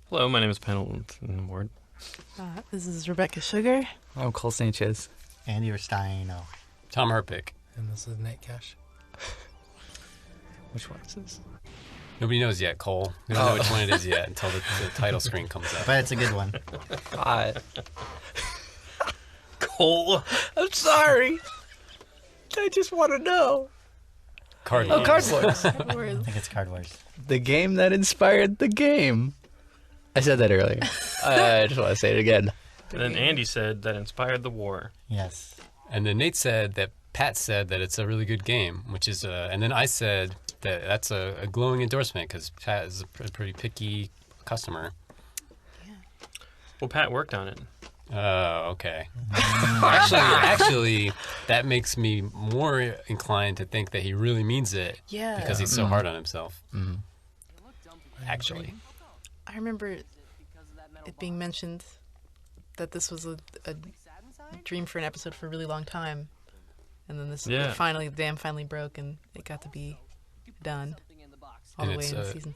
Hello, my name is Pendleton Ward. This is Rebecca Sugar. I'm Cole Sanchez. Andy Ristaino. Tom Herpich. And this is Nate Cash. Which one is this? Nobody knows yet, Cole. We don't know which one it is yet until the title screen comes up. But it's a good one. Cole! I'm sorry. I just want to know. Card Oh, Card Wars. I think it's Card Wars. The game that inspired the game. I said that earlier. I just want to say it again. And then Andy said that inspired the war. Yes. And then Nate said that Pat said that it's a really good game, which is, and then I said that that's a glowing endorsement because Pat is a pretty picky customer. Well, Pat worked on it. Oh, okay. Actually, that makes me more inclined to think that he really means it. Yeah. Because he's so hard on himself. Mm. Actually. I remember it being mentioned that this was a dream for an episode for a really long time. And then this finally, the dam finally broke and it got to be done all the way into season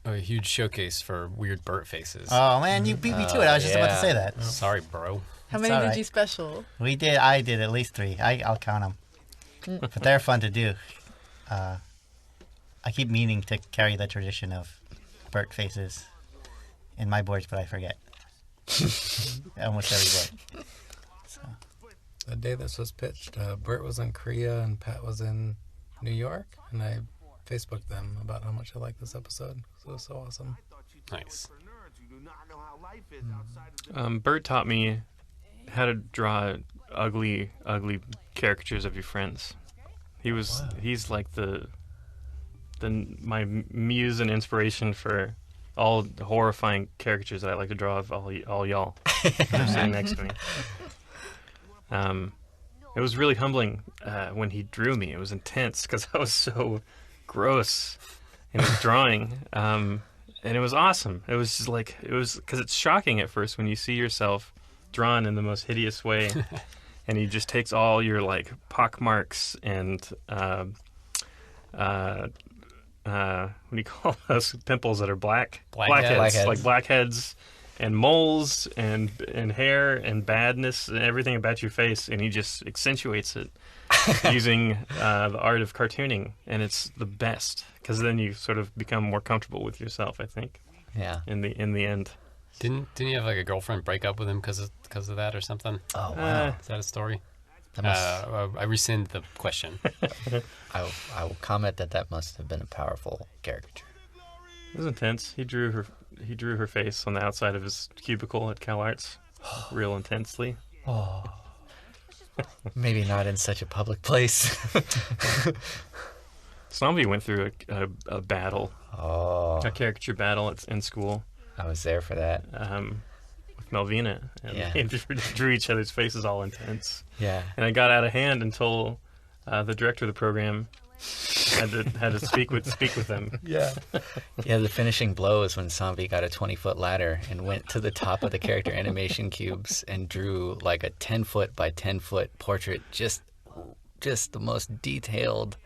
4. A huge showcase for weird Burt faces. Oh man, you beat me to it. I was just about to say that. Sorry, bro. How many did you special? I did at least 3. I'll count them. But they're fun to do. I keep meaning to carry the tradition of Burt faces in my boards, but I forget. Almost every board. So. The day this was pitched, Bert was in Korea and Pat was in New York, and I Facebooked them about how much I liked this episode. So it was so awesome. Nice. Bert taught me how to draw ugly caricatures of your friends. He's like my muse and inspiration for all the horrifying caricatures that I like to draw of all y'all sitting next to me. It was really humbling when he drew me. It was intense because I was so gross in his drawing, and it was awesome. It was just like because it's shocking at first when you see yourself drawn in the most hideous way, and he just takes all your like pock marks and what do you call those pimples that are blackheads, like blackheads and moles and hair and badness and everything about your face, and he just accentuates it using the art of cartooning, and it's the best because then you sort of become more comfortable with yourself, I think. Yeah. In the end. Didn't you have like a girlfriend break up with him because of that or something? Oh wow. Is that a story? That I rescind the question. I will comment that must have been a powerful caricature. It was intense. He drew her face on the outside of his cubicle at CalArts, real intensely. Oh. Maybe not in such a public place. Zombie went through a battle, a caricature battle in school. I was there for that. With Melvina, and they drew each other's faces all intense. Yeah. And it got out of hand until the director of the program had to speak with them. Yeah. Yeah, the finishing blow is when Zombie got a 20-foot ladder and went to the top of the character animation cubes and drew like a 10-foot by 10-foot portrait, just the most detailed,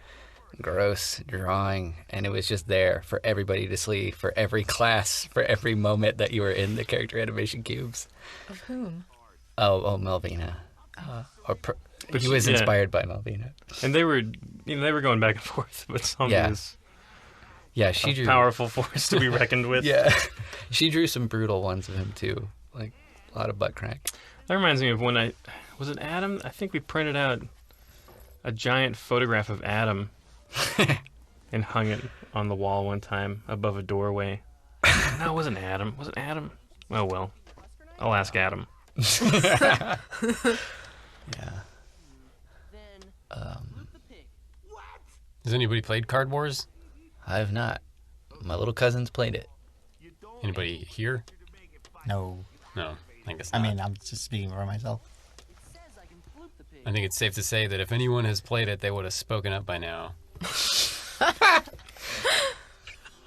gross drawing, and it was just there for everybody to see, for every class, for every moment that you were in the character animation cubes. Of whom? Oh, Melvina. But he was inspired by Melvina. And they were going back and forth, but Zombie was she drew powerful force to be reckoned with. Yeah, she drew some brutal ones of him too, like a lot of butt crack. That reminds me of when was it Adam? I think we printed out a giant photograph of Adam and hung it on the wall one time above a doorway. No, it wasn't Adam. Was it Adam? Oh well, I'll ask Adam. Yeah. Has anybody played Card Wars? I have not. My little cousins played it. Anybody here? No. No, I guess not. I mean, I'm just speaking for myself. I think it's safe to say that if anyone has played it, they would have spoken up by now.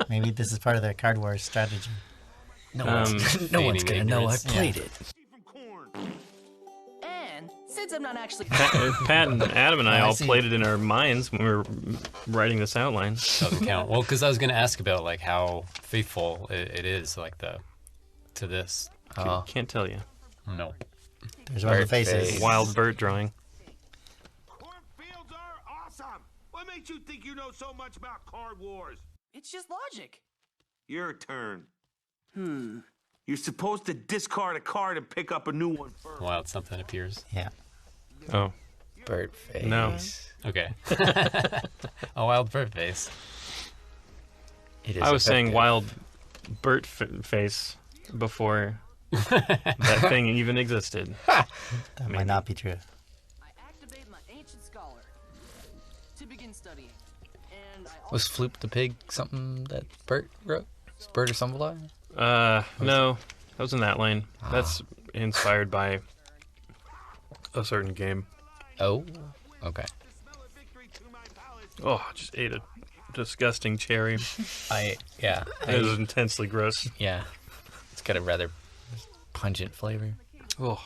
Maybe this is part of their Card Wars strategy. No one's gonna know I played it. Since I'm not actually Pat and Adam and I all played it in our minds when we were writing this outline. Doesn't count. Well, because I was going to ask about like how faithful it is, like the to this. Can't tell you. No. There's one of the faces. Wild bird drawing. Cornfields are awesome. What makes you think you know so much about card wars? It's just logic. Your turn. You're supposed to discard a card and pick up a new one first. Wild something appears. Yeah. Oh. Bird face. No. Okay. A wild bird face. It is I was saying effective. wild bird face before that thing even existed. That might not be true. I activate my ancient scholar to begin studying. And I Was Floop the pig something that Bert wrote? Is Bert or Somebody? No. That was in that lane. That's inspired by a certain game. Oh, okay. Oh, I just ate a disgusting cherry. Yeah. It was intensely gross. Yeah. It's got a rather pungent flavor. Oh.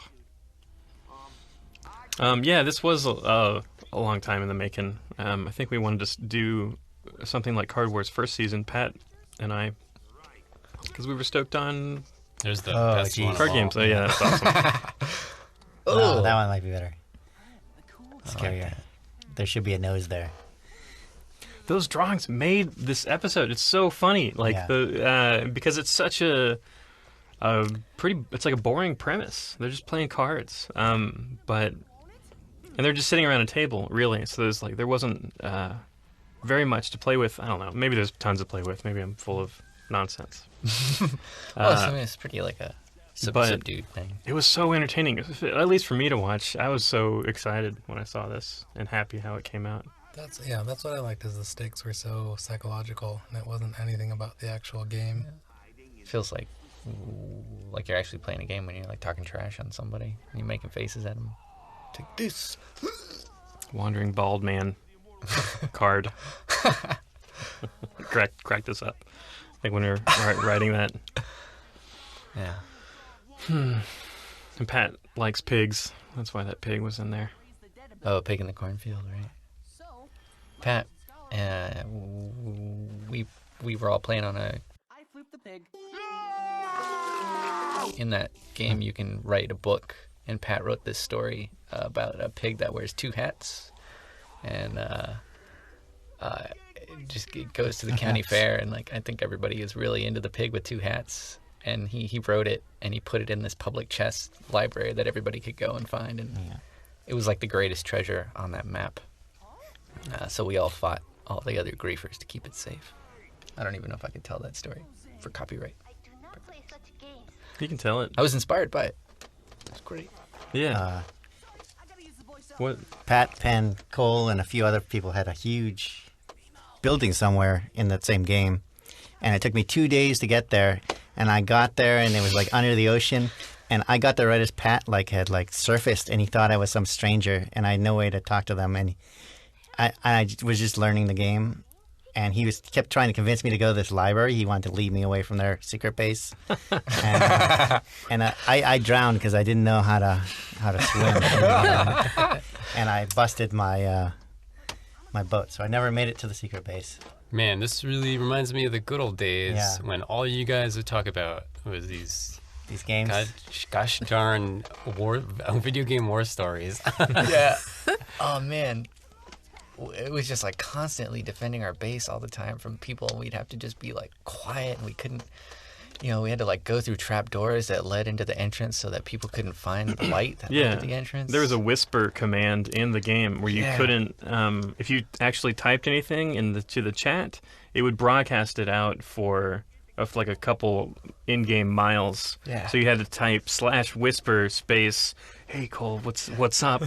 Yeah, this was a long time in the making. I think we wanted to do something like Card Wars first season, Pat and I, because we were stoked on There's the best one. card games. Oh, yeah, that's awesome. Oh, that one might be better. Scarier. There should be a nose there. Those drawings made this episode. It's so funny, like because it's such a it's like a boring premise. They're just playing cards, and they're just sitting around a table, really. So there wasn't very much to play with. I don't know. Maybe there's tons to play with. Maybe I'm full of nonsense. Well, I mean, it's pretty like a subdued thing. It was so entertaining, at least for me to watch. I was so excited when I saw this and happy how it came out. That's what I liked, is the stakes were so psychological and it wasn't anything about the actual game. It feels like you're actually playing a game when you're like talking trash on somebody and you're making faces at them. Take this. Wandering bald man card. Crack this up. Like when we were writing that. Yeah. And Pat likes pigs. That's why that pig was in there. Oh, a pig in the cornfield, right? Pat, we were all playing on I flooped the pig. in that game you can write a book, and Pat wrote this story about a pig that wears two hats, and it goes to the county fair, and like I think everybody is really into the pig with two hats, and he wrote it and he put it in this public chest library that everybody could go and find, and it was like the greatest treasure on that map. So we all fought all the other griefers to keep it safe. I don't even know if I could tell that story for copyright. You can tell it. I was inspired by it. It's great. Yeah. What? Pat, Penn, Cole, and a few other people had a huge building somewhere in that same game. And it took me 2 days to get there. And I got there, and it was like under the ocean. And I got there right as Pat had surfaced, and he thought I was some stranger, and I had no way to talk to them. And I was just learning the game, and he kept trying to convince me to go to this library. He wanted to lead me away from their secret base, and I drowned because I didn't know how to swim, and I busted my my boat, so I never made it to the secret base. Man, this really reminds me of the good old days when all you guys would talk about was these games. Gosh darn video game war stories. Yeah. Oh man. It was just like constantly defending our base all the time from people, and we'd have to just be like quiet, and we couldn't, we had to like go through trap doors that led into the entrance so that people couldn't find the light that led to the entrance. There was a whisper command in the game where you couldn't, if you actually typed anything to the chat, it would broadcast it out for like a couple in-game miles. Yeah. So you had to type /whisper space, hey Cole, what's up?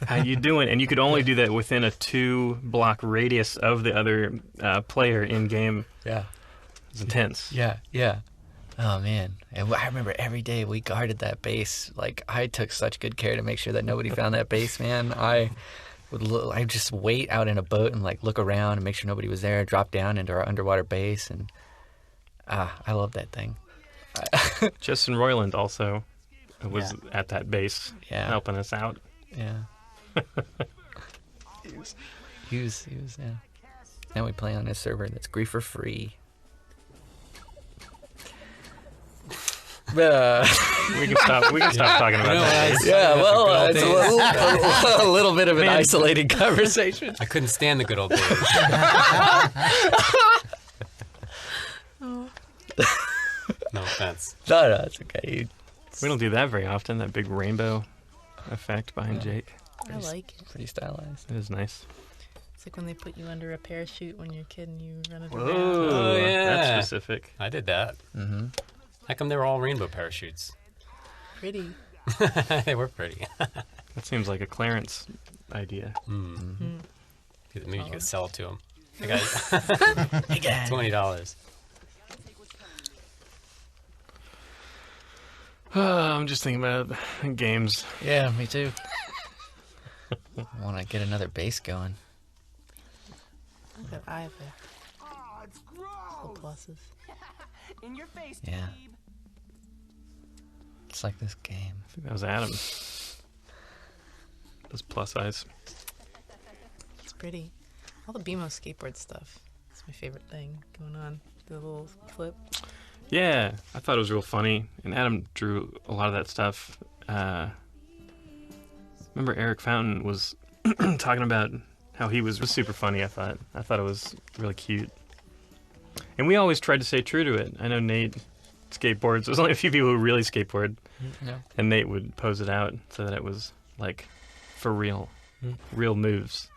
How you doing? And you could only do that within a 2-block radius of the other player in-game. Yeah. It's intense. Yeah. Oh man. And I remember every day we guarded that base. Like I took such good care to make sure that nobody found that base, man. I'd just wait out in a boat and like look around and make sure nobody was there, drop down into our underwater base, and I love that thing. Justin Roiland also was at that base helping us out. Yeah. he was, yeah. Now we play on a server that's griefer free. We can stop. We can stop talking about that. Yeah, well, it's a little bit of an isolated conversation. I couldn't stand the good old days. No offense. No, it's okay. We don't do that very often. That big rainbow effect behind Jake. I like it. Pretty stylized. It is nice. It's like when they put you under a parachute when you're a kid and you run it Whoa, around. Oh, yeah. That's specific. I did that. Mm-hmm. How come they were all rainbow parachutes? Pretty. They were pretty. That seems like a Clarence idea. Maybe you could sell it to him. I got $20. I'm just thinking about games. Yeah, me too. I want to get another base going. But I have the pluses. In your face, Yeah. Steve. It's like this game. I think that was Adam. Those plus eyes. It's pretty. All the BMO skateboard stuff. It's my favorite thing going on. The little clip. Yeah, I thought it was real funny. And Adam drew a lot of that stuff. Remember Eric Fountain was talking about how he was super funny, I thought. I thought it was really cute. And we always tried to stay true to it. I know Nate skateboards. There's only a few people who really skateboard. Yeah. And Nate would pose it out so that it was like for real. Real moves.